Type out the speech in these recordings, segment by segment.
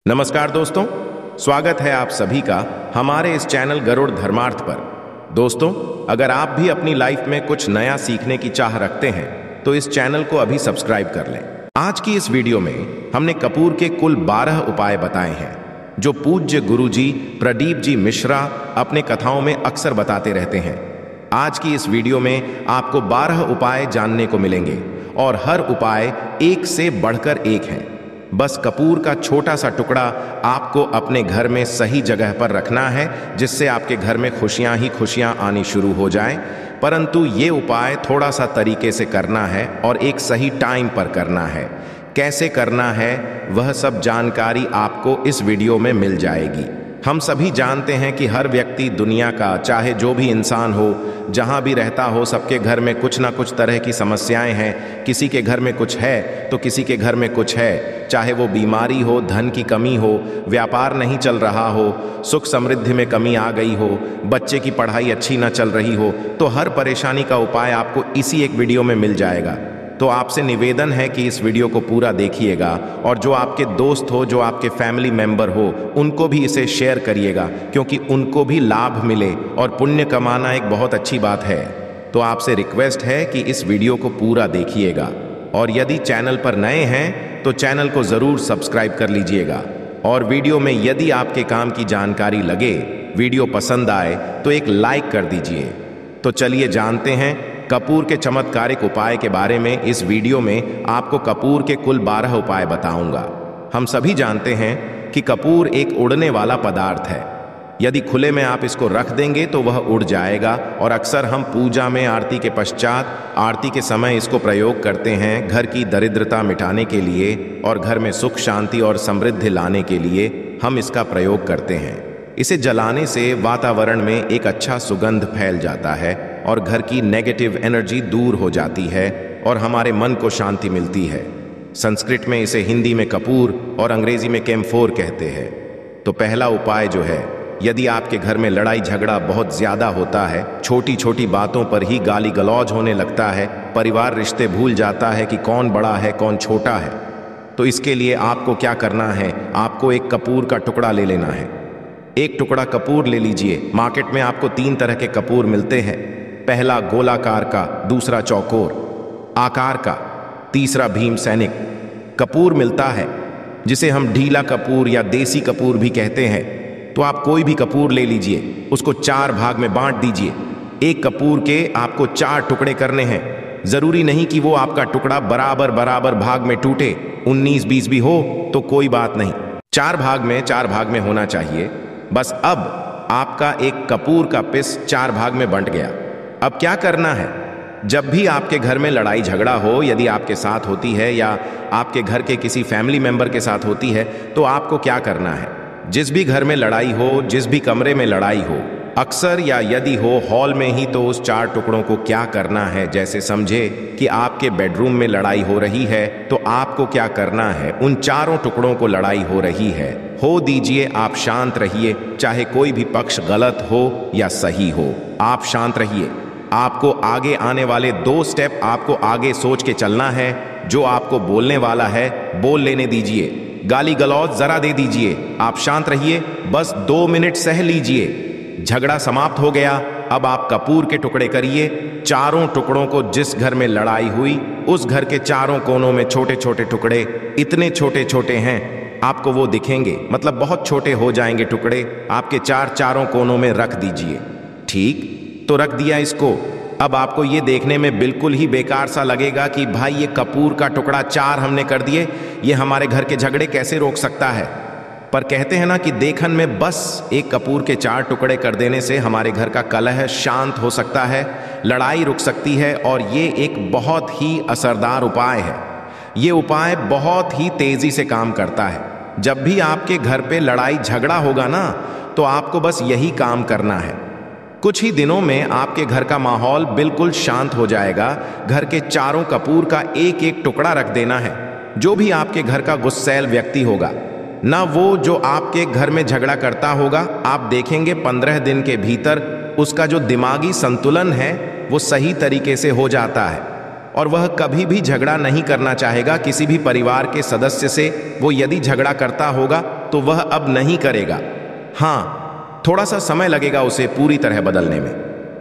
नमस्कार दोस्तों, स्वागत है आप सभी का हमारे इस चैनल गरुड़ धर्मार्थ पर। दोस्तों, अगर आप भी अपनी लाइफ में कुछ नया सीखने की चाह रखते हैं तो इस चैनल को अभी सब्सक्राइब कर लें। आज की इस वीडियो में हमने कपूर के कुल 12 उपाय बताए हैं जो पूज्य गुरुजी प्रदीप जी मिश्रा अपने कथाओं में अक्सर बताते रहते हैं। आज की इस वीडियो में आपको 12 उपाय जानने को मिलेंगे और हर उपाय एक से बढ़कर एक है। बस कपूर का छोटा सा टुकड़ा आपको अपने घर में सही जगह पर रखना है, जिससे आपके घर में खुशियां ही खुशियां आनी शुरू हो जाएं। परंतु ये उपाय थोड़ा सा तरीके से करना है और एक सही टाइम पर करना है। कैसे करना है वह सब जानकारी आपको इस वीडियो में मिल जाएगी। हम सभी जानते हैं कि हर व्यक्ति दुनिया का, चाहे जो भी इंसान हो, जहाँ भी रहता हो, सबके घर में कुछ ना कुछ तरह की समस्याएं हैं। किसी के घर में कुछ है तो किसी के घर में कुछ है। चाहे वो बीमारी हो, धन की कमी हो, व्यापार नहीं चल रहा हो, सुख समृद्धि में कमी आ गई हो, बच्चे की पढ़ाई अच्छी ना चल रही हो, तो हर परेशानी का उपाय आपको इसी एक वीडियो में मिल जाएगा। तो आपसे निवेदन है कि इस वीडियो को पूरा देखिएगा और जो आपके दोस्त हो, जो आपके फैमिली मेंबर हो, उनको भी इसे शेयर करिएगा, क्योंकि उनको भी लाभ मिले और पुण्य कमाना एक बहुत अच्छी बात है। तो आपसे रिक्वेस्ट है कि इस वीडियो को पूरा देखिएगा और यदि चैनल पर नए हैं तो चैनल को ज़रूर सब्सक्राइब कर लीजिएगा। और वीडियो में यदि आपके काम की जानकारी लगे, वीडियो पसंद आए तो एक लाइक कर दीजिए। तो चलिए जानते हैं कपूर के चमत्कारिक उपाय के बारे में। इस वीडियो में आपको कपूर के कुल 12 उपाय बताऊंगा। हम सभी जानते हैं कि कपूर एक उड़ने वाला पदार्थ है। यदि खुले में आप इसको रख देंगे तो वह उड़ जाएगा और अक्सर हम पूजा में आरती के पश्चात, आरती के समय इसको प्रयोग करते हैं घर की दरिद्रता मिटाने के लिए और घर में सुख शांति और समृद्धि लाने के लिए हम इसका प्रयोग करते हैं। इसे जलाने से वातावरण में एक अच्छा सुगंध फैल जाता है और घर की नेगेटिव एनर्जी दूर हो जाती है और हमारे मन को शांति मिलती है। संस्कृत में इसे हिंदी में कपूर और अंग्रेजी में कैम्फोर कहते हैं। तो पहला उपाय जो है, यदि आपके घर में लड़ाई झगड़ा बहुत ज़्यादा होता है, छोटी छोटी बातों पर ही गाली गलौज होने लगता है, परिवार रिश्ते भूल जाता है कि कौन बड़ा है कौन छोटा है, तो इसके लिए आपको क्या करना है, आपको एक कपूर का टुकड़ा ले लेना है। एक टुकड़ा कपूर ले लीजिए। मार्केट में आपको 3 तरह के कपूर मिलते हैं। पहला गोलाकार का, दूसरा चौकोर आकार का, तीसरा भीम सैनिक कपूर मिलता है, जिसे हम ढीला कपूर या देसी कपूर भी कहते हैं। तो आप कोई भी कपूर ले लीजिए, उसको 4 भाग में बांट दीजिए। एक कपूर के आपको 4 टुकड़े करने हैं। जरूरी नहीं कि वो आपका टुकड़ा बराबर बराबर भाग में टूटे, 19-20 भी हो तो कोई बात नहीं, 4 भाग में होना चाहिए। बस अब आपका एक कपूर का पिस 4 भाग में बंट गया। अब क्या करना है, जब भी आपके घर में लड़ाई झगड़ा हो, यदि आपके साथ होती है या आपके घर के किसी फैमिली मेंबर के साथ होती है, तो आपको क्या करना है, जिस भी घर में लड़ाई हो, जिस भी कमरे में लड़ाई हो, अक्सर या यदि हो हॉल में ही, तो उस 4 टुकड़ों को क्या करना है, जैसे समझे कि आपके बेडरूम में लड़ाई हो रही है, तो आपको क्या करना है, उन 4 टुकड़ों को लड़ाई हो रही है, हो दीजिए। आप शांत रहिए, चाहे कोई भी पक्ष गलत हो या सही हो, आप शांत रहिए। आपको आगे आने वाले 2 स्टेप आपको आगे सोच के चलना है। जो आपको बोलने वाला है बोल लेने दीजिए, गाली गलौज जरा दे दीजिए। आप शांत रहिए, बस 2 मिनट सह लीजिए। झगड़ा समाप्त हो गया। अब आप कपूर के टुकड़े करिए। 4 टुकड़ों को जिस घर में लड़ाई हुई, उस घर के 4 कोनों में छोटे छोटे टुकड़े, इतने छोटे छोटे हैं आपको वो दिखेंगे, मतलब बहुत छोटे हो जाएंगे टुकड़े, आपके 4 कोनों में रख दीजिए। ठीक, तो रख दिया इसको। अब आपको ये देखने में बिल्कुल ही बेकार सा लगेगा कि भाई ये कपूर का टुकड़ा 4 हमने कर दिए, ये हमारे घर के झगड़े कैसे रोक सकता है। पर कहते हैं ना कि देखन में बस एक कपूर के 4 टुकड़े कर देने से हमारे घर का कलह शांत हो सकता है, लड़ाई रुक सकती है। और ये एक बहुत ही असरदार उपाय है। ये उपाय बहुत ही तेजी से काम करता है। जब भी आपके घर पे लड़ाई झगड़ा होगा ना, तो आपको बस यही काम करना है। कुछ ही दिनों में आपके घर का माहौल बिल्कुल शांत हो जाएगा। घर के 4 कपूर का एक एक टुकड़ा रख देना है। जो भी आपके घर का गुस्सैल व्यक्ति होगा ना, वो जो आपके घर में झगड़ा करता होगा, आप देखेंगे 15 दिन के भीतर उसका जो दिमागी संतुलन है वो सही तरीके से हो जाता है और वह कभी भी झगड़ा नहीं करना चाहेगा किसी भी परिवार के सदस्य से। वो यदि झगड़ा करता होगा तो वह अब नहीं करेगा। हाँ, थोड़ा सा समय लगेगा उसे पूरी तरह बदलने में।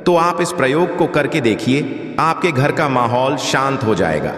तो आप इस प्रयोग को करके देखिए, आपके घर का माहौल शांत हो जाएगा।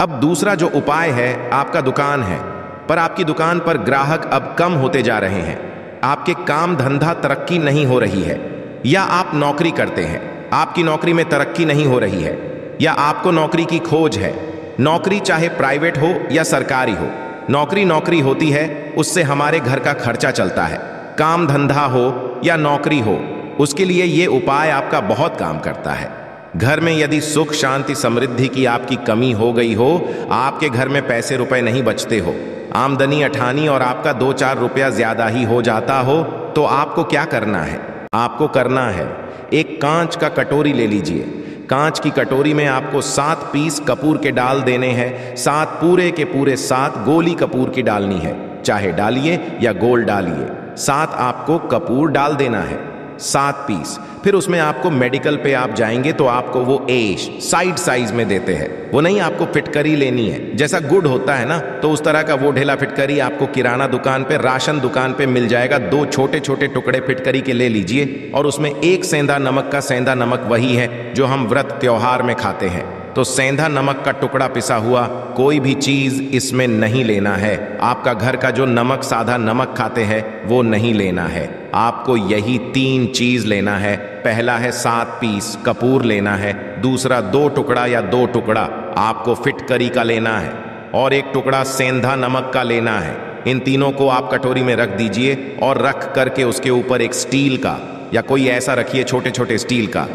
अब दूसरा जो उपाय है, आपका दुकान है, पर आपकी दुकान पर ग्राहक अब कम होते जा रहे हैं। आपके काम धंधा तरक्की नहीं हो रही है, या आप नौकरी करते हैं, आपकी नौकरी में तरक्की नहीं हो रही है, या आपको नौकरी की खोज है। नौकरी चाहे प्राइवेट हो या सरकारी हो, नौकरी नौकरी होती है, उससे हमारे घर का खर्चा चलता है। काम धंधा हो या नौकरी हो, उसके लिए ये उपाय आपका बहुत काम करता है। घर में यदि सुख शांति समृद्धि की आपकी कमी हो गई हो, आपके घर में पैसे रुपए नहीं बचते हो, आमदनी अठानी और आपका 2-4 रुपया ज्यादा ही हो जाता हो, तो आपको क्या करना है? आपको करना है, एक कांच का कटोरी ले लीजिए। कांच की कटोरी में आपको 7 पीस कपूर के डाल देने हैं। 7 पूरे के पूरे 7 गोली कपूर की डालनी है, चाहे डालिए या गोल डालिए। 7 आपको कपूर डाल देना है, 7 पीस। फिर उसमें आपको मेडिकल पे आप जाएंगे तो आपको वो एश साइड साइज में देते हैं। वो नहीं, आपको फिटकरी लेनी है, जैसा गुड़ होता है ना, तो उस तरह का वो ढेला फिटकरी आपको किराना दुकान पे, राशन दुकान पे मिल जाएगा। 2 छोटे छोटे टुकड़े फिटकरी के ले लीजिए, और उसमें 1 सेंधा नमक का, सेंधा नमक वही है जो हम व्रत त्योहार में खाते हैं, तो सेंधा नमक का टुकड़ा पिसा हुआ, कोई भी चीज इसमें नहीं लेना है। आपका घर का जो नमक, साधा नमक खाते हैं, वो नहीं लेना है। आपको यही 3 चीज लेना है। पहला है 7 पीस कपूर लेना है, दूसरा 2 टुकड़ा या 2 टुकड़ा आपको फिटकरी का लेना है, और 1 टुकड़ा सेंधा नमक का लेना है। इन तीनों को आप कटोरी में रख दीजिए, और रख करके उसके ऊपर एक स्टील का, या कोई ऐसा रखिए छोटे छोटे स्टील का।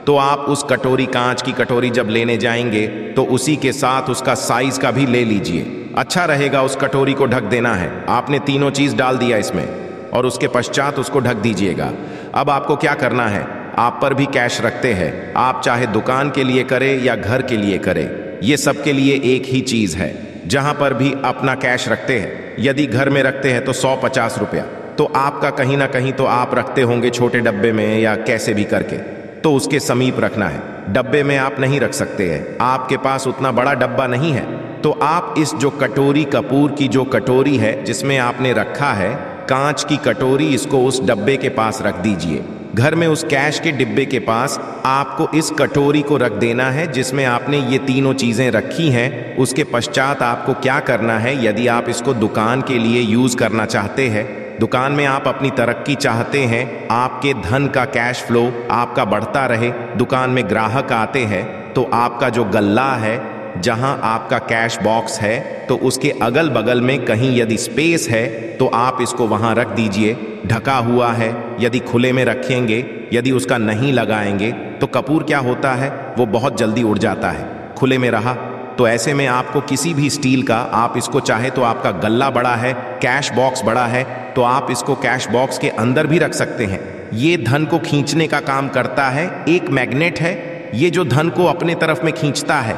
तो आप उस कटोरी, कांच की कटोरी जब लेने जाएंगे तो उसी के साथ उसका साइज का भी ले लीजिए। अच्छा रहेगा उस कटोरी को ढक देना है। आपने तीनों चीज डाल दिया इसमें, और उसके पश्चात उसको ढक दीजिएगा। अब आपको क्या करना है, आप पर भी कैश रखते हैं, आप चाहे दुकान के लिए करें या घर के लिए करें, ये सबके लिए एक ही चीज है। जहां पर भी अपना कैश रखते हैं, यदि घर में रखते हैं तो 150 रुपया, तो आपका कहीं ना कहीं तो आप रखते होंगे छोटे डब्बे में या कैसे भी करके, तो उसके समीप रखना है। डब्बे में आप नहीं रख सकते हैं, आपके पास उतना बड़ा डब्बा नहीं है, तो आप इस जो कटोरी, कपूर की जो कटोरी है जिसमें आपने रखा है, कांच की कटोरी, इसको उस डब्बे के पास रख दीजिए। घर में उस कैश के डिब्बे के पास आपको इस कटोरी को रख देना है जिसमें आपने ये तीनों चीजें रखी हैं। उसके पश्चात आपको क्या करना है, यदि आप इसको दुकान के लिए यूज करना चाहते हैं, दुकान में आप अपनी तरक्की चाहते हैं, आपके धन का कैश फ्लो आपका बढ़ता रहे, दुकान में ग्राहक आते हैं, तो आपका जो गल्ला है, जहां आपका कैश बॉक्स है, तो उसके अगल बगल में कहीं यदि स्पेस है तो आप इसको वहां रख दीजिए। ढका हुआ है, यदि खुले में रखेंगे, यदि उसका नहीं लगाएंगे तो कपूर क्या होता है, वो बहुत जल्दी उड़ जाता है। खुले में रहा तो ऐसे में आपको किसी भी स्टील का, आप इसको चाहे तो आपका गल्ला बड़ा है, कैश बॉक्स बड़ा है, तो आप इसको कैश बॉक्स के अंदर भी रख सकते हैं। ये धन को खींचने का काम करता है, एक मैग्नेट है ये जो धन को अपने तरफ में खींचता है।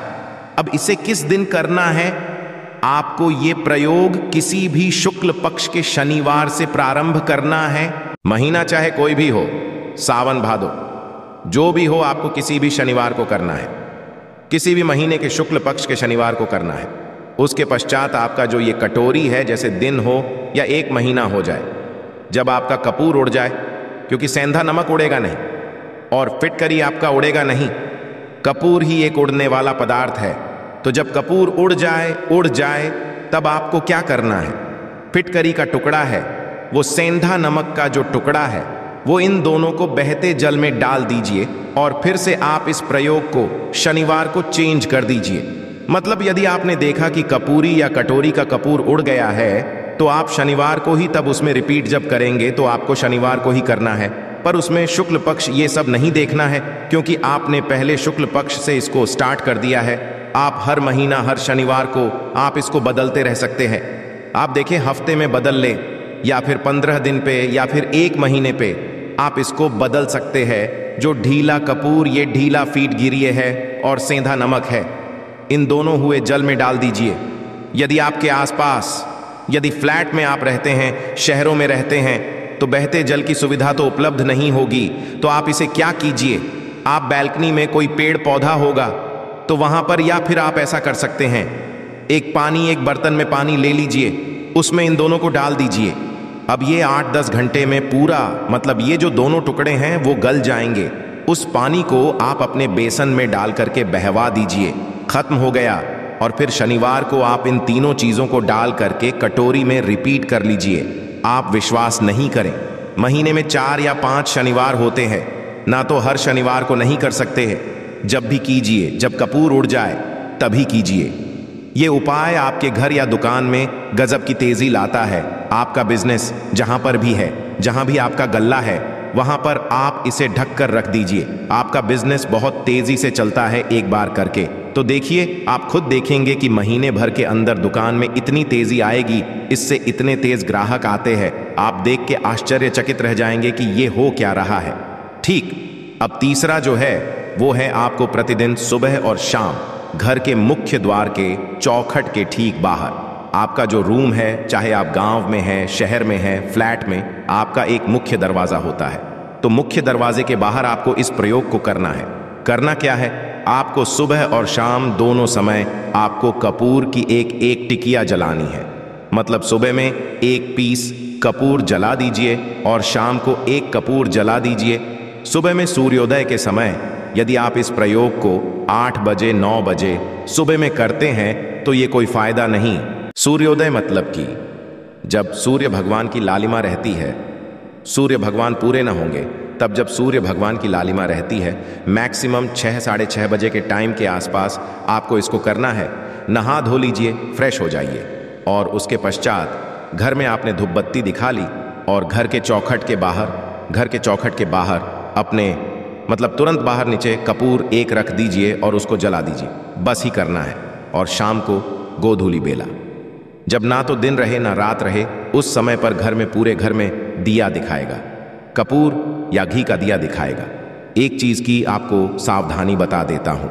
अब इसे किस दिन करना है, आपको ये प्रयोग किसी भी शुक्ल पक्ष के शनिवार से प्रारंभ करना है। महीना चाहे कोई भी हो, सावन भादो जो भी हो, आपको किसी भी शनिवार को करना है, किसी भी महीने के शुक्ल पक्ष के शनिवार को करना है। उसके पश्चात आपका जो ये कटोरी है, जैसे दिन हो या 1 महीना हो जाए, जब आपका कपूर उड़ जाए, क्योंकि सेंधा नमक उड़ेगा नहीं और फिटकरी आपका उड़ेगा नहीं, कपूर ही एक उड़ने वाला पदार्थ है। तो जब कपूर उड़ जाए तब आपको क्या करना है, फिटकरी का टुकड़ा है, वो सेंधा नमक का जो टुकड़ा है, वो इन दोनों को बहते जल में डाल दीजिए, और फिर से आप इस प्रयोग को शनिवार को चेंज कर दीजिए। मतलब यदि आपने देखा कि कपूरी या कटोरी का कपूर उड़ गया है, तो आप शनिवार को ही तब उसमें रिपीट जब करेंगे तो आपको शनिवार को ही करना है। पर उसमें शुक्ल पक्ष ये सब नहीं देखना है, क्योंकि आपने पहले शुक्ल पक्ष से इसको स्टार्ट कर दिया है। आप हर महीना, हर शनिवार को आप इसको बदलते रह सकते हैं। आप देखें, हफ्ते में बदल लें, या फिर 15 दिन पे, या फिर 1 महीने पे आप इसको बदल सकते हैं। जो ढीला कपूर, ये ढीला फीट गिरिए है, और सेंधा नमक है, इन दोनों हुए जल में डाल दीजिए। यदि आपके आसपास, यदि फ्लैट में आप रहते हैं, शहरों में रहते हैं, तो बहते जल की सुविधा तो उपलब्ध नहीं होगी, तो आप इसे क्या कीजिए, आप बैल्कनी में कोई पेड़ पौधा होगा तो वहां पर, या फिर आप ऐसा कर सकते हैं, एक बर्तन में पानी ले लीजिए, उसमें इन दोनों को डाल दीजिए, अब ये 8-10 घंटे में पूरा, मतलब ये जो दोनों टुकड़े हैं वो गल जाएंगे। उस पानी को आप अपने बेसन में डाल करके बहवा दीजिए। खत्म हो गया। और फिर शनिवार को आप इन तीनों चीज़ों को डाल करके कटोरी में रिपीट कर लीजिए। आप विश्वास नहीं करें, महीने में 4 या 5 शनिवार होते हैं, ना तो हर शनिवार को नहीं कर सकते हैं। जब भी कीजिए, जब कपूर उड़ जाए तभी कीजिए। ये उपाय आपके घर या दुकान में गजब की तेजी लाता है। आपका बिजनेस जहां पर भी है, जहां भी आपका गल्ला है, वहां पर आप इसे ढक कर रख दीजिए। आपका बिजनेस बहुत तेजी से चलता है एक बार करके। तो देखिए, आप खुद देखेंगे कि महीने भर के अंदर दुकान में इतनी तेजी आएगी, इससे इतने तेज ग्राहक आते हैं। आप देख के आश्चर्यचकित रह जाएंगे कि ये हो क्या रहा है। ठीक। अब तीसरा जो है वो है आपको प्रतिदिन सुबह और शाम घर के मुख्य द्वार के चौखट के ठीक बाहर, आपका जो रूम है, चाहे आप गांव में हैं, शहर में हैं, फ्लैट में, आपका एक मुख्य दरवाजा होता है। तो मुख्य दरवाजे के बाहर आपको इस प्रयोग को करना है। करना क्या है? आपको सुबह और शाम दोनों समय आपको कपूर की एक टिकिया जलानी है। मतलब सुबह में 1 पीस कपूर जला दीजिए और शाम को 1 कपूर जला दीजिए। सुबह में सूर्योदय के समय यदि आप इस प्रयोग को 8 बजे 9 बजे सुबह में करते हैं तो ये कोई फायदा नहीं। सूर्योदय मतलब कि जब सूर्य भगवान की लालिमा रहती है, सूर्य भगवान पूरे ना होंगे, तब जब सूर्य भगवान की लालिमा रहती है, मैक्सिमम 6 साढ़े 6 बजे के टाइम के आसपास आपको इसको करना है। नहा धो लीजिए, फ्रेश हो जाइए और उसके पश्चात घर में आपने धूप बत्ती दिखा ली और घर के चौखट के बाहर अपने, मतलब तुरंत बाहर नीचे कपूर 1 रख दीजिए और उसको जला दीजिए। बस ही करना है। और शाम को गोधूली बेला, जब ना तो दिन रहे ना रात रहे, उस समय पर घर में, पूरे घर में दिया दिखाएगा, कपूर या घी का दिया दिखाएगा। एक चीज की आपको सावधानी बता देता हूं,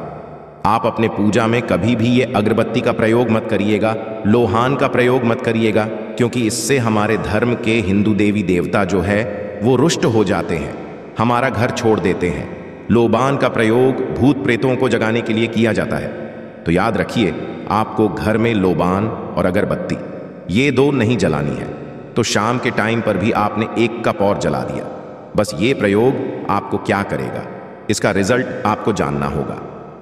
आप अपने पूजा में कभी भी ये अगरबत्ती का प्रयोग मत करिएगा, लोहान का प्रयोग मत करिएगा, क्योंकि इससे हमारे धर्म के हिंदू देवी देवता जो है वो रुष्ट हो जाते हैं, हमारा घर छोड़ देते हैं। लोबान का प्रयोग भूत प्रेतों को जगाने के लिए किया जाता है। तो याद रखिए, आपको घर में लोबान और अगरबत्ती ये 2 नहीं जलानी है। तो शाम के टाइम पर भी आपने 1 कप और जला दिया। बस ये प्रयोग आपको क्या करेगा, इसका रिजल्ट आपको जानना होगा।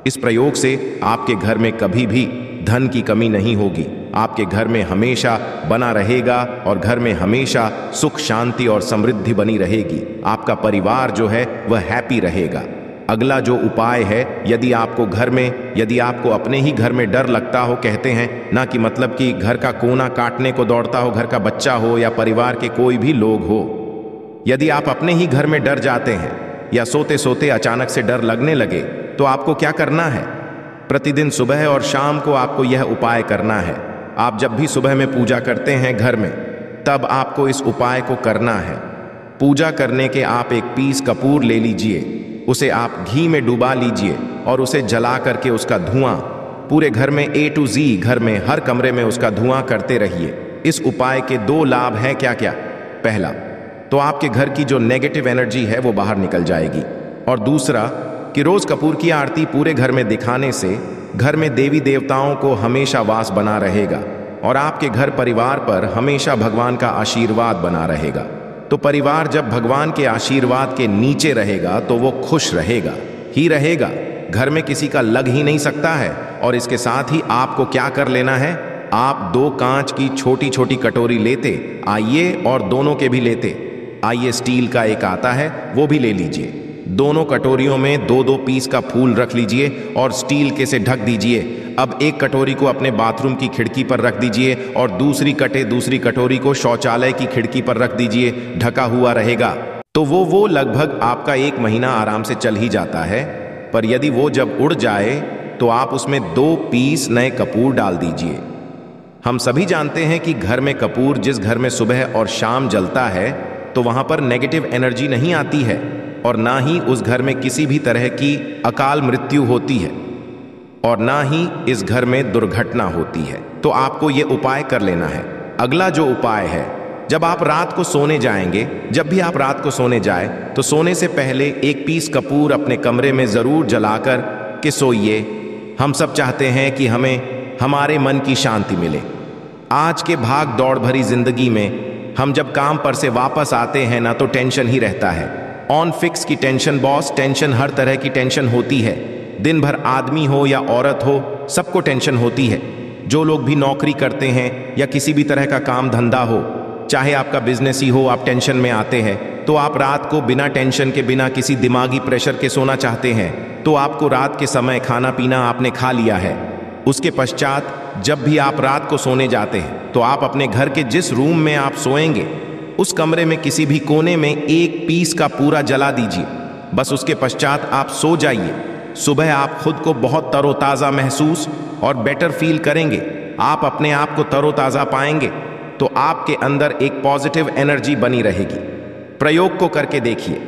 इस प्रयोग से आपके घर में कभी भी धन की कमी नहीं होगी, आपके घर में हमेशा बना रहेगा और घर में हमेशा सुख शांति और समृद्धि बनी रहेगी। आपका परिवार जो है वह हैप्पी रहेगा। अगला जो उपाय है, यदि आपको अपने ही घर में डर लगता हो, कहते हैं ना कि मतलब कि घर का कोना काटने को दौड़ता हो, घर का बच्चा हो या परिवार के कोई भी लोग हो, यदि आप अपने ही घर में डर जाते हैं या सोते सोते अचानक से डर लगने लगे, तो आपको क्या करना है? प्रतिदिन सुबह और शाम को आपको यह उपाय करना है। आप जब भी सुबह में पूजा करते हैं घर में, तब आपको इस उपाय को करना है। पूजा करने के आप 1 पीस कपूर ले लीजिए, उसे आप घी में डुबा लीजिए और उसे जला करके उसका धुआं पूरे घर में A to Z, घर में हर कमरे में उसका धुआं करते रहिए। इस उपाय के 2 लाभ हैं क्या क्या? पहला तो आपके घर की जो नेगेटिव एनर्जी है वो बाहर निकल जाएगी, और दूसरा कि रोज कपूर की आरती पूरे घर में दिखाने से घर में देवी देवताओं को हमेशा वास बना रहेगा और आपके घर परिवार पर हमेशा भगवान का आशीर्वाद बना रहेगा। तो परिवार जब भगवान के आशीर्वाद के नीचे रहेगा तो वो खुश रहेगा ही रहेगा, घर में किसी का लग ही नहीं सकता है। और इसके साथ ही आपको क्या कर लेना है, आप 2 कांच की छोटी छोटी कटोरी लेते आइए और दोनों के भी लेते आइए, स्टील का एक आता है वो भी ले लीजिए। दोनों कटोरियों में 2-2 पीस का फूल रख लीजिए और स्टील के से ढक दीजिए। अब एक कटोरी को अपने बाथरूम की खिड़की पर रख दीजिए और दूसरी कटोरी को शौचालय की खिड़की पर रख दीजिए, ढका हुआ रहेगा। तो वो लगभग आपका 1 महीना आराम से चल ही जाता है। पर यदि वो जब उड़ जाए तो आप उसमें 2 पीस नए कपूर डाल दीजिए। हम सभी जानते हैं कि घर में कपूर जिस घर में सुबह और शाम जलता है तो वहां पर नेगेटिव एनर्जी नहीं आती है और ना ही उस घर में किसी भी तरह की अकाल मृत्यु होती है और ना ही इस घर में दुर्घटना होती है। तो आपको ये उपाय कर लेना है। अगला जो उपाय है, जब आप रात को सोने जाएंगे, जब भी आप रात को सोने जाए तो सोने से पहले 1 पीस कपूर अपने कमरे में जरूर जलाकर के सोइए। हम सब चाहते हैं कि हमें हमारे मन की शांति मिले। आज के भाग दौड़ भरी जिंदगी में हम जब काम पर से वापस आते हैं ना तो टेंशन ही रहता है। ऑन फिक्स की टेंशन बॉस, टेंशन हर तरह की टेंशन होती है। दिन भर आदमी हो या औरत हो, सबको टेंशन होती है। जो लोग भी नौकरी करते हैं या किसी भी तरह का काम धंधा हो, चाहे आपका बिजनेस ही हो, आप टेंशन में आते हैं तो आप रात को बिना टेंशन के, बिना किसी दिमागी प्रेशर के सोना चाहते हैं। तो आपको रात के समय खाना पीना आपने खा लिया है। उसके पश्चात जब भी आप रात को सोने जाते हैं तो आप अपने घर के जिस रूम में आप सोएंगे उस कमरे में किसी भी कोने में एक पीस का पूरा जला दीजिए। बस उसके पश्चात आप सो जाइए। सुबह आप खुद को बहुत तरोताज़ा महसूस और बेटर फील करेंगे। आप अपने आप को तरोताज़ा पाएंगे तो आपके अंदर एक पॉजिटिव एनर्जी बनी रहेगी। प्रयोग को करके देखिए।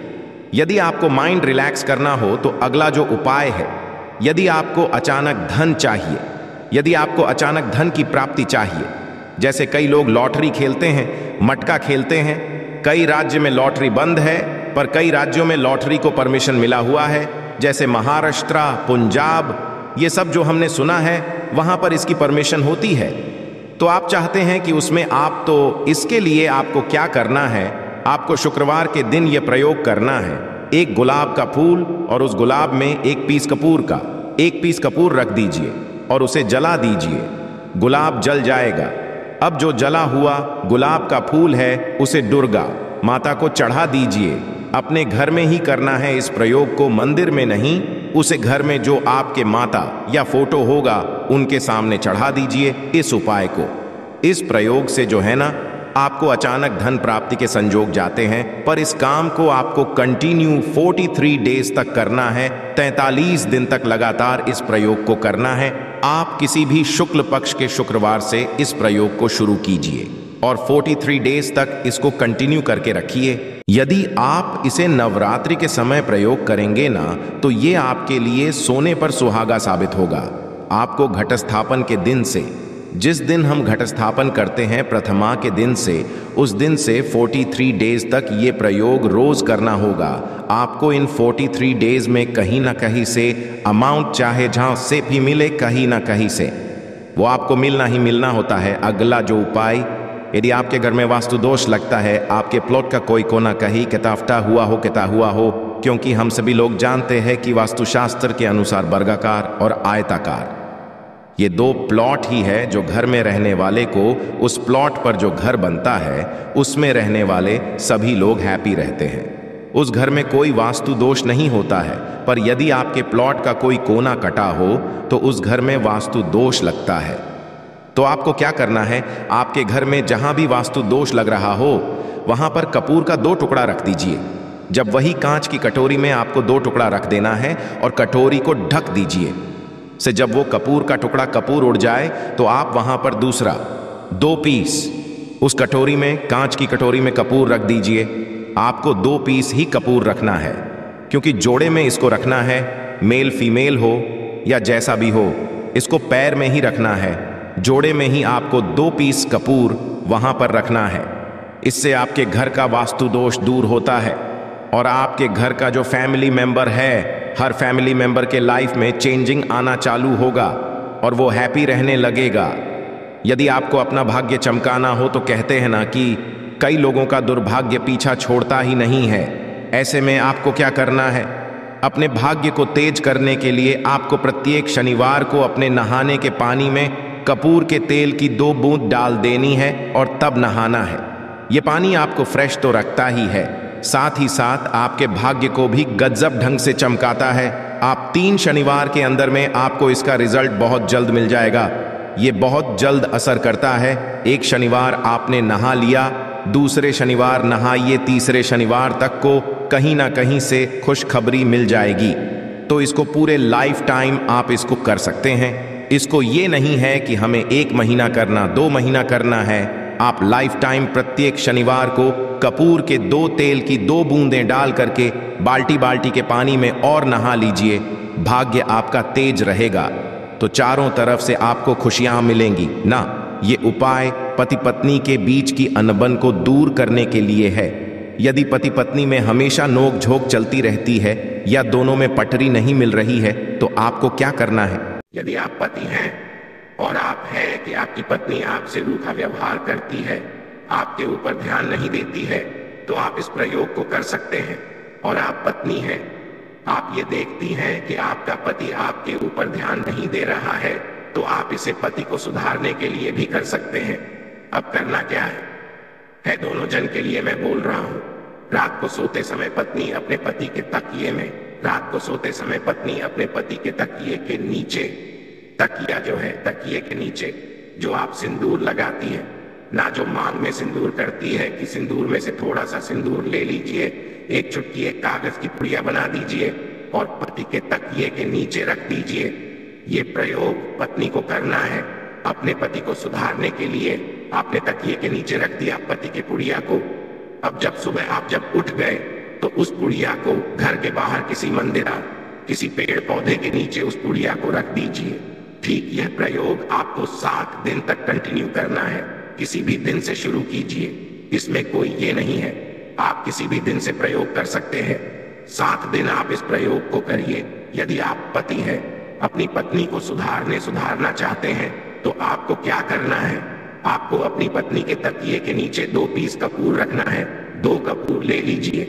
यदि आपको माइंड रिलैक्स करना हो तो अगला जो उपाय है, यदि आपको अचानक धन चाहिए, यदि आपको अचानक धन की प्राप्ति चाहिए, जैसे कई लोग लॉटरी खेलते हैं, मटका खेलते हैं। कई राज्य में लॉटरी बंद है पर कई राज्यों में लॉटरी को परमिशन मिला हुआ है, जैसे महाराष्ट्र, पंजाब, ये सब जो हमने सुना है वहां पर इसकी परमिशन होती है। तो आप चाहते हैं कि उसमें आप, तो इसके लिए आपको क्या करना है, आपको शुक्रवार के दिन यह प्रयोग करना है। एक गुलाब का फूल और उस गुलाब में एक पीस कपूर रख दीजिए और उसे जला दीजिए। गुलाब जल जाएगा। अब जो जला हुआ गुलाब का फूल है उसे दुर्गा माता को चढ़ा दीजिए। अपने घर में ही करना है इस प्रयोग को, मंदिर में नहीं। उसे घर में जो आपके माता या फोटो होगा उनके सामने चढ़ा दीजिए इस उपाय को। इस प्रयोग से जो है ना, आपको अचानक धन प्राप्ति के संजोग जाते हैं। पर इस काम को आपको कंटिन्यू 43 डेज तक करना है। 43 दिन तक लगातार इस प्रयोग को करना है। आप किसी भी शुक्ल पक्ष के शुक्रवार से इस प्रयोग को शुरू कीजिए और 43 डेज तक इसको कंटिन्यू करके रखिए। यदि आप इसे नवरात्रि के समय प्रयोग करेंगे ना तो ये आपके लिए सोने पर सुहागा साबित होगा। आपको घट स्थापन के दिन से, जिस दिन हम घट स्थापन करते हैं प्रथमा के दिन से, उस दिन से 43 डेज तक ये प्रयोग रोज करना होगा। आपको इन 43 डेज में कहीं ना कहीं से अमाउंट, चाहे जहां से भी मिले, कहीं ना कहीं से वो आपको मिलना ही मिलना होता है। अगला जो उपाय, यदि आपके घर में वास्तु दोष लगता है, आपके प्लॉट का कोई कोना कहीं किताफटा हुआ हो, क्योंकि हम सभी लोग जानते हैं कि वास्तुशास्त्र के अनुसार वर्गाकार और आयताकार ये दो प्लॉट ही है जो घर में रहने वाले को, उस प्लॉट पर जो घर बनता है उसमें रहने वाले सभी लोग हैप्पी रहते हैं। उस घर में कोई वास्तु दोष नहीं होता है। पर यदि आपके प्लॉट का कोई कोना कटा हो तो उस घर में वास्तु दोष लगता है। तो आपको क्या करना है, आपके घर में जहां भी वास्तु दोष लग रहा हो वहां पर कपूर का 2 टुकड़ा रख दीजिए। जब वही कांच की कटोरी में आपको 2 टुकड़ा रख देना है और कटोरी को ढक दीजिए से जब वो कपूर का टुकड़ा कपूर उड़ जाए तो आप वहां पर दूसरा 2 पीस उस कटोरी में, कांच की कटोरी में कपूर रख दीजिए। आपको 2 पीस ही कपूर रखना है, क्योंकि जोड़े में इसको रखना है। मेल फीमेल हो या जैसा भी हो, इसको पैर में ही रखना है। जोड़े में ही आपको 2 पीस कपूर वहां पर रखना है। इससे आपके घर का वास्तु दोष दूर होता है और आपके घर का जो फैमिली मेंबर है, हर फैमिली मेंबर के लाइफ में चेंजिंग आना चालू होगा और वो हैप्पी रहने लगेगा। यदि आपको अपना भाग्य चमकाना हो तो कहते हैं ना कि कई लोगों का दुर्भाग्य पीछा छोड़ता ही नहीं है। ऐसे में आपको क्या करना है, अपने भाग्य को तेज करने के लिए आपको प्रत्येक शनिवार को अपने नहाने के पानी में कपूर के तेल की 2 बूंद डाल देनी है और तब नहाना है। ये पानी आपको फ्रेश तो रखता ही है, साथ ही साथ आपके भाग्य को भी गजब ढंग से चमकाता है। आप 3 शनिवार के अंदर में आपको इसका रिजल्ट बहुत जल्द मिल जाएगा। ये बहुत जल्द असर करता है। एक शनिवार आपने नहा लिया, दूसरे शनिवार नहाइए, तीसरे शनिवार तक को कहीं ना कहीं से खुशखबरी मिल जाएगी। तो इसको पूरे लाइफ टाइम आप इसको कर सकते हैं। इसको ये नहीं है कि हमें 1 महीना करना, 2 महीना करना है। आप लाइफ टाइम प्रत्येक शनिवार को कपूर के 2 तेल की 2 बूंदें डाल करके बाल्टी बाल्टी के पानी में और नहा लीजिए। भाग्य आपका तेज रहेगा तो चारों तरफ से आपको खुशियां मिलेंगी ना। ये उपाय पति पत्नी के बीच की अनबन को दूर करने के लिए है। यदि पति पत्नी में हमेशा नोक झोंक चलती रहती है या दोनों में पटरी नहीं मिल रही है तो आपको क्या करना है। यदि आप पति हैं और आप है कि आपकी पत्नी आपसे रूखा व्यवहार करती है, आपके ऊपर ध्यान नहीं देती है तो आप इस प्रयोग को कर सकते हैं। और आप पत्नी हैं, आप ये देखती हैं कि आपका पति आपके ऊपर ध्यान नहीं दे रहा है, तो आप इसे पति को सुधारने के लिए भी कर सकते हैं। अब करना क्या है दोनों जन के लिए मैं बोल रहा हूँ। रात को सोते समय पत्नी अपने पति के तकिए में, रात को सोते समय पत्नी अपने पति के तकिए के नीचे, तकिया जो है तकिए के नीचे जो आप सिंदूर लगाती है, ना जो मांग में सिंदूर करती है कि सिंदूर में से थोड़ा सा सिंदूर ले लीजिए, एक चुटकी एक कागज की पुड़िया बना दीजिए और पति के तकिए के नीचे रख दीजिए। ये प्रयोग पत्नी को करना है अपने पति को सुधारने के लिए। आपने तकिए के नीचे रख दिया पति की पुड़िया को। अब जब सुबह आप जब उठ गए तो उस पुड़िया को घर के बाहर किसी मंदिर, किसी पेड़ पौधे के नीचे उस पुड़िया को रख दीजिए। ठीक यह प्रयोग आपको 7 दिन तक कंटिन्यू करना है। किसी भी दिन से शुरू कीजिए, इसमें कोई ये नहीं है, आप किसी भी दिन से प्रयोग कर सकते हैं। 7 दिन आप इस प्रयोग को करिए। यदि आप पति हैं, अपनी पत्नी को सुधारना चाहते हैं तो आपको क्या करना है, आपको अपनी पत्नी के तकिए के नीचे 2 पीस कपूर रखना है। 2 कपूर ले लीजिए,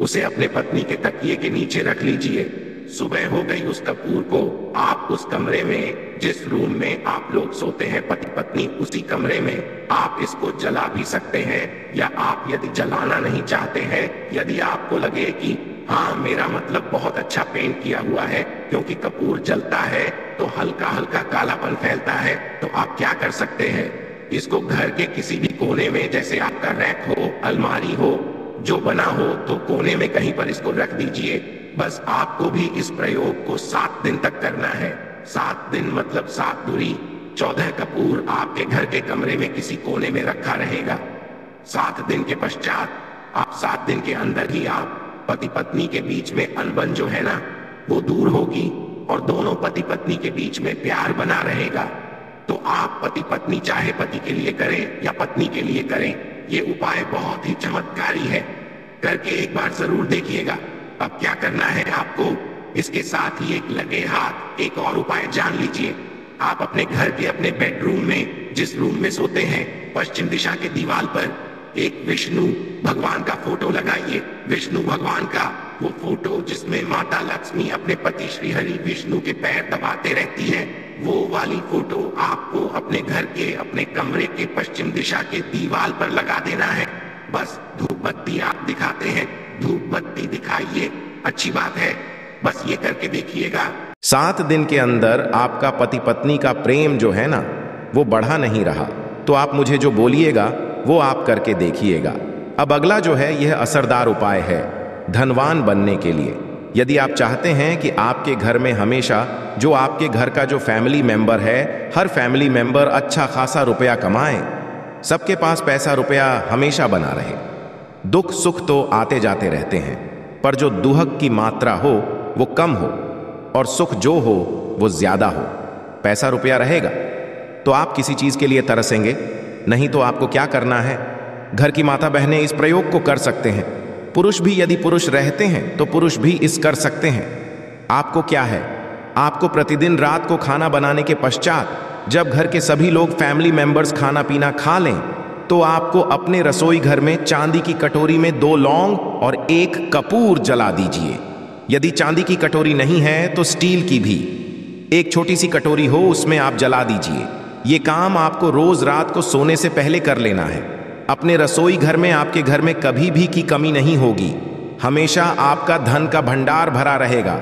उसे अपने पत्नी के तकिए के नीचे रख लीजिए। सुबह हो गई, उस कपूर को आप उस कमरे में, जिस रूम में आप लोग सोते हैं पति पत्नी, उसी कमरे में आप इसको जला भी सकते हैं। या आप यदि जलाना नहीं चाहते हैं, यदि आपको लगे कि हाँ मेरा मतलब बहुत अच्छा पेंट किया हुआ है, क्योंकि कपूर जलता है तो हल्का हल्का कालापन फैलता है, तो आप क्या कर सकते हैं, इसको घर के किसी भी कोने में, जैसे आपका रैक हो, अलमारी हो, जो बना हो, तो कोने में कहीं पर इसको रख दीजिए। बस आपको भी इस प्रयोग को 7 दिन तक करना है। 7 दिन मतलब 7 दूरी 14 कपूर आपके घर के कमरे में किसी कोने में रखा रहेगा। 7 दिन के पश्चात, आप 7 दिन के अंदर ही आप पति पत्नी के बीच में अनबन जो है ना, वो दूर होगी और दोनों पति पत्नी के बीच में प्यार बना रहेगा। तो आप पति पत्नी चाहे पति के लिए करें या पत्नी के लिए करें, ये उपाय बहुत ही चमत्कारी है, करके एक बार जरूर देखिएगा। अब क्या करना है आपको, इसके साथ ही एक लगे हाथ एक और उपाय जान लीजिए। आप अपने घर के अपने बेडरूम में, जिस रूम में सोते हैं, पश्चिम दिशा के दीवार पर एक विष्णु भगवान का फोटो लगाइए। विष्णु भगवान का वो फोटो जिसमें माता लक्ष्मी अपने पति श्री हरि विष्णु के पैर दबाते रहती है, वो वाली फोटो आपको अपने घर के, अपने कमरे के पश्चिम दिशा के दीवार पर लगा देना है। बस धूप बत्ती आप दिखाते हैं, धूप बत्ती दिखाइए, अच्छी बात है, बस ये करके देखिएगा। 7 दिन के अंदर आपका पति पत्नी का प्रेम जो है ना, वो बढ़ा नहीं रहा, तो आप मुझे जो बोलिएगा वो आप करके देखिएगा। अब अगला जो है, यह असरदार उपाय है धनवान बनने के लिए। यदि आप चाहते हैं कि आपके घर में हमेशा जो आपके घर का जो फैमिली मेंबर है, हर फैमिली मेंबर अच्छा खासा रुपया कमाए, सबके पास पैसा रुपया हमेशा बना रहे, दुख सुख तो आते जाते रहते हैं, पर जो दुहक की मात्रा हो वो कम हो और सुख जो हो वो ज्यादा हो, पैसा रुपया रहेगा तो आप किसी चीज के लिए तरसेंगे नहीं। तो आपको क्या करना है, घर की माता बहनें इस प्रयोग को कर सकते हैं, पुरुष भी यदि पुरुष रहते हैं तो पुरुष भी इस कर सकते हैं। आपको क्या है, आपको प्रतिदिन रात को खाना बनाने के पश्चात जब घर के सभी लोग फैमिली मेंबर्स खाना पीना खा लें, तो आपको अपने रसोई घर में चांदी की कटोरी में 2 लौंग और 1 कपूर जला दीजिए। यदि चांदी की कटोरी नहीं है तो स्टील की भी एक छोटी सी कटोरी हो, उसमें आप जला दीजिए। ये काम आपको रोज रात को सोने से पहले कर लेना है। अपने रसोई घर में, आपके घर में कभी भी की कमी नहीं होगी, हमेशा आपका धन का भंडार भरा रहेगा,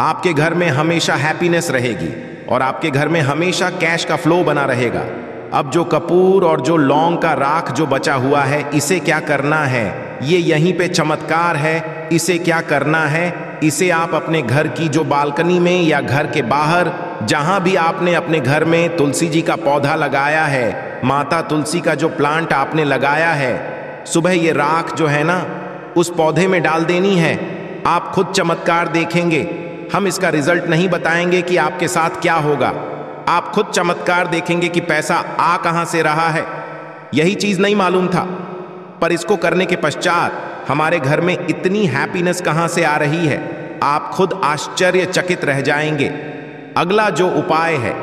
आपके घर में हमेशा हैप्पीनेस रहेगी और आपके घर में हमेशा कैश का फ्लो बना रहेगा। अब जो कपूर और जो लौंग का राख जो बचा हुआ है, इसे क्या करना है, ये यहीं पे चमत्कार है। इसे क्या करना है, इसे आप अपने घर की जो बालकनी में या घर के बाहर, जहां भी आपने अपने घर में तुलसी जी का पौधा लगाया है, माता तुलसी का जो प्लांट आपने लगाया है, सुबह ये राख जो है ना उस पौधे में डाल देनी है। आप खुद चमत्कार देखेंगे, हम इसका रिजल्ट नहीं बताएंगे कि आपके साथ क्या होगा, आप खुद चमत्कार देखेंगे कि पैसा आ कहां से रहा है। यही चीज नहीं मालूम था, पर इसको करने के पश्चात हमारे घर में इतनी हैप्पीनेस कहां से आ रही है, आप खुद आश्चर्यचकित रह जाएंगे। अगला जो उपाय है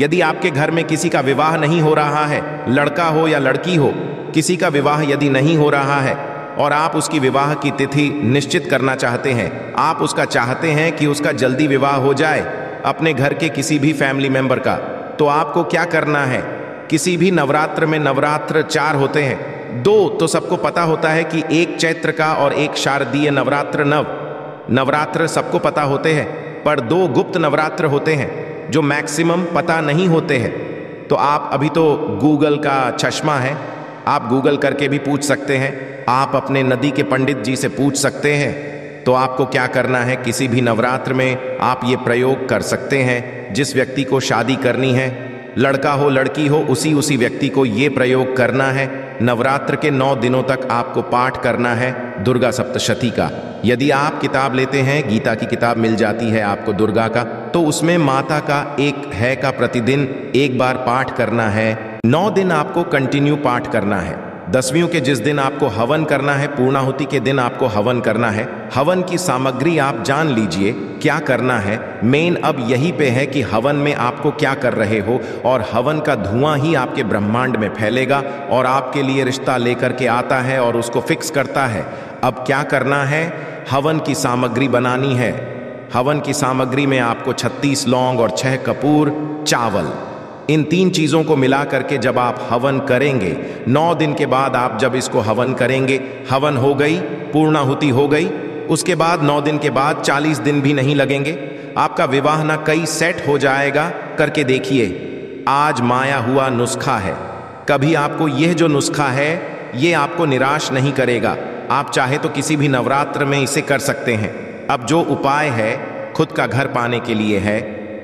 यदि आपके घर में किसी का विवाह नहीं हो रहा है, लड़का हो या लड़की हो, किसी का विवाह यदि नहीं हो रहा है और आप उसकी विवाह की तिथि निश्चित करना चाहते हैं, आप उसका चाहते हैं कि उसका जल्दी विवाह हो जाए अपने घर के किसी भी फैमिली मेंबर का, तो आपको क्या करना है? किसी भी नवरात्र में नवरात्र 4 होते हैं, 2 तो सबको पता होता है कि एक चैत्र का और एक शारदीय नवरात्र नवरात्र सबको पता होते हैं, पर 2 गुप्त नवरात्र होते हैं जो मैक्सिमम पता नहीं होते हैं। तो आप अभी तो गूगल का चश्मा है, आप गूगल करके भी पूछ सकते हैं, आप अपने नदी के पंडित जी से पूछ सकते हैं। तो आपको क्या करना है, किसी भी नवरात्र में आप ये प्रयोग कर सकते हैं। जिस व्यक्ति को शादी करनी है, लड़का हो लड़की हो, उसी व्यक्ति को ये प्रयोग करना है। नवरात्र के 9 दिनों तक आपको पाठ करना है दुर्गा सप्तशती का। यदि आप किताब लेते हैं, गीता की किताब मिल जाती है आपको दुर्गा का, तो उसमें माता का एक है का प्रतिदिन एक बार पाठ करना है। 9 दिन आपको कंटिन्यू पाठ करना है। 10वीं के जिस दिन आपको हवन करना है, पूर्णाहुति के दिन आपको हवन करना है। हवन की सामग्री आप जान लीजिए क्या करना है। मेन अब यही पे है कि हवन में आपको क्या कर रहे हो, और हवन का धुआं ही आपके ब्रह्मांड में फैलेगा और आपके लिए रिश्ता लेकर के आता है और उसको फिक्स करता है। अब क्या करना है, हवन की सामग्री बनानी है। हवन की सामग्री में आपको 36 लौंग और 6 कपूर, चावल, इन 3 चीज़ों को मिला करके जब आप हवन करेंगे, 9 दिन के बाद आप जब इसको हवन करेंगे, हवन हो गई, पूर्णाहुति हो गई, उसके बाद 9 दिन के बाद 40 दिन भी नहीं लगेंगे, आपका विवाह ना कई सेट हो जाएगा। करके देखिए, आज माया हुआ नुस्खा है। कभी आपको यह जो नुस्खा है ये आपको निराश नहीं करेगा। आप चाहे तो किसी भी नवरात्र में इसे कर सकते हैं। अब जो उपाय है खुद का घर पाने के लिए है।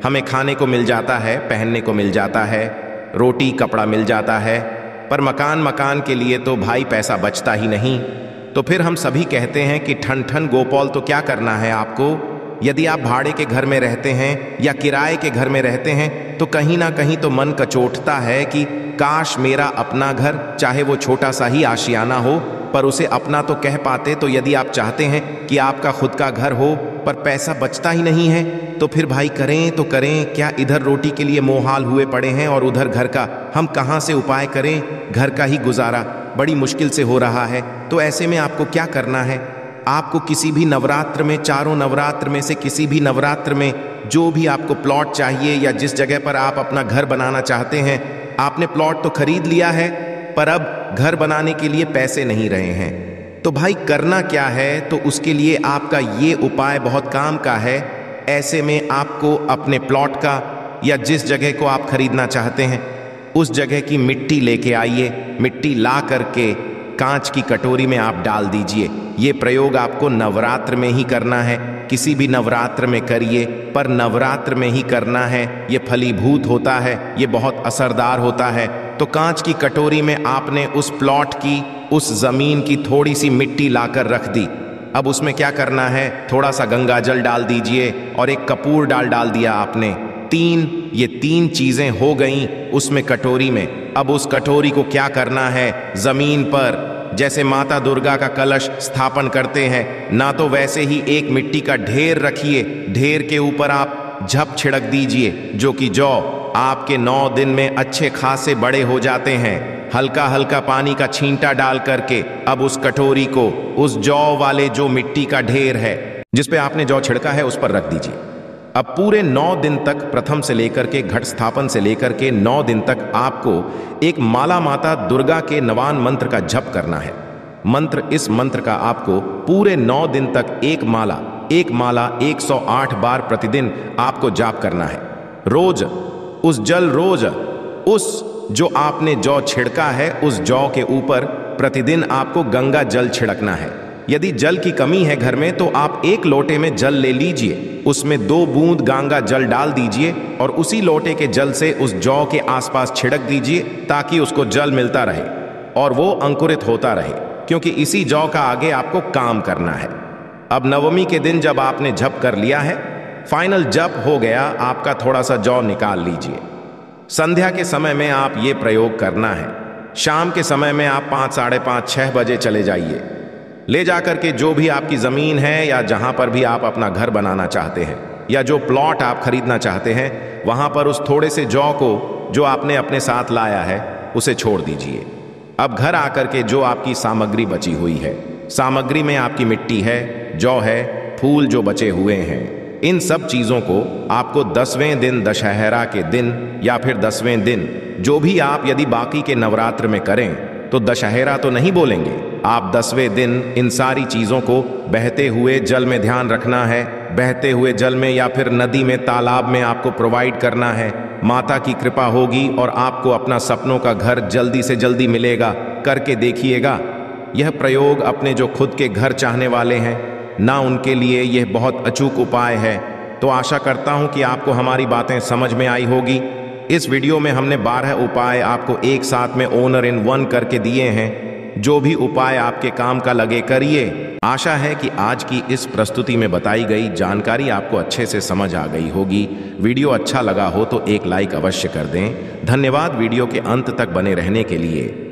हमें खाने को मिल जाता है, पहनने को मिल जाता है, रोटी कपड़ा मिल जाता है, पर मकान के लिए तो भाई पैसा बचता ही नहीं। तो फिर हम सभी कहते हैं कि ठन ठन गोपाल, तो क्या करना है आपको? यदि आप भाड़े के घर में रहते हैं या किराए के घर में रहते हैं तो कहीं ना कहीं तो मन कचोटता है कि काश मेरा अपना घर, चाहे वो छोटा सा ही आशियाना हो, पर उसे अपना तो कह पाते। तो यदि आप चाहते हैं कि आपका खुद का घर हो पर पैसा बचता ही नहीं है, तो फिर भाई करें तो करें क्या? इधर रोटी के लिए मोहाल हुए पड़े हैं और उधर घर का हम कहाँ से उपाय करें? घर का ही गुजारा बड़ी मुश्किल से हो रहा है। तो ऐसे में आपको क्या करना है? आपको किसी भी नवरात्र में, चारों नवरात्र में से किसी भी नवरात्र में जो भी आपको प्लॉट चाहिए या जिस जगह पर आप अपना घर बनाना चाहते हैं, आपने प्लॉट तो खरीद लिया है पर अब घर बनाने के लिए पैसे नहीं रहे हैं, तो भाई करना क्या है? तो उसके लिए आपका ये उपाय बहुत काम का है। ऐसे में आपको अपने प्लॉट का या जिस जगह को आप खरीदना चाहते हैं उस जगह की मिट्टी लेके आइए। मिट्टी ला करके कांच की कटोरी में आप डाल दीजिए। ये प्रयोग आपको नवरात्र में ही करना है। किसी भी नवरात्र में करिए, पर नवरात्र में ही करना है। ये फलीभूत होता है, ये बहुत असरदार होता है। तो कांच की कटोरी में आपने उस प्लॉट की, उस जमीन की थोड़ी सी मिट्टी लाकर रख दी। अब उसमें क्या करना है, थोड़ा सा गंगा जल डाल दीजिए और एक कपूर डाल दिया आपने। ये 3 चीजें हो गईं उसमें कटोरी में। अब उस कटोरी को क्या करना है, जमीन पर जैसे माता दुर्गा का कलश स्थापन करते हैं ना, तो वैसे ही एक मिट्टी का ढेर रखिए। ढेर के ऊपर आप झप छिड़क दीजिए, जो कि जौ आपके 9 दिन में अच्छे खासे बड़े हो जाते हैं। हल्का हल्का पानी का छींटा डाल करके अब उस कटोरी को उस जौ वाले जो मिट्टी का ढेर है जिस पे आपने जौ छिड़का है उस पर रख दीजिए। अब पूरे 9 दिन तक, प्रथम से लेकर के घट स्थापन से लेकर के 9 दिन तक आपको एक माला माता दुर्गा के नवान मंत्र का जप करना है। इस मंत्र का आपको पूरे 9 दिन तक एक माला 108 बार प्रतिदिन आपको जाप करना है। रोज उस जो आपने जौ छिड़का है उस जौ के ऊपर प्रतिदिन आपको गंगा जल छिड़कना है। यदि जल की कमी है घर में तो आप 1 लोटे में जल ले लीजिए, उसमें 2 बूंद गंगा जल डाल दीजिए और उसी लोटे के जल से उस जौ के आसपास छिड़क दीजिए, ताकि उसको जल मिलता रहे और वो अंकुरित होता रहे, क्योंकि इसी जौ का आगे आपको काम करना है। अब नवमी के दिन जब आपने जप कर लिया है, फाइनल जप हो गया आपका, थोड़ा सा जौ निकाल लीजिए। संध्या के समय में आप ये प्रयोग करना है। शाम के समय में आप 5, साढ़े 5, 6 बजे चले जाइए। ले जाकर के जो भी आपकी ज़मीन है या जहाँ पर भी आप अपना घर बनाना चाहते हैं, या जो प्लॉट आप खरीदना चाहते हैं वहां पर उस थोड़े से जौ को जो आपने अपने साथ लाया है उसे छोड़ दीजिए। अब घर आकर के जो आपकी सामग्री बची हुई है, सामग्री में आपकी मिट्टी है, जौ है, फूल जो बचे हुए हैं, इन सब चीजों को आपको 10वें दिन दशहरा के दिन या फिर 10वें दिन जो भी आप यदि बाकी के नवरात्र में करें तो दशहरा तो नहीं बोलेंगे, आप 10वें दिन इन सारी चीजों को बहते हुए जल में ध्यान रखना है। बहते हुए जल में या फिर नदी में, तालाब में आपको प्रोवाइड करना है। माता की कृपा होगी और आपको अपना सपनों का घर जल्दी से जल्दी मिलेगा। करके देखिएगा। यह प्रयोग अपने जो खुद के घर चाहने वाले हैं ना, उनके लिए यह बहुत अचूक उपाय है। तो आशा करता हूं कि आपको हमारी बातें समझ में आई होगी। इस वीडियो में हमने 12 उपाय आपको एक साथ में ओनर इन वन करके दिए हैं। जो भी उपाय आपके काम का लगे करिए। आशा है कि आज की इस प्रस्तुति में बताई गई जानकारी आपको अच्छे से समझ आ गई होगी। वीडियो अच्छा लगा हो तो एक लाइक अवश्य कर दें। धन्यवाद वीडियो के अंत तक बने रहने के लिए।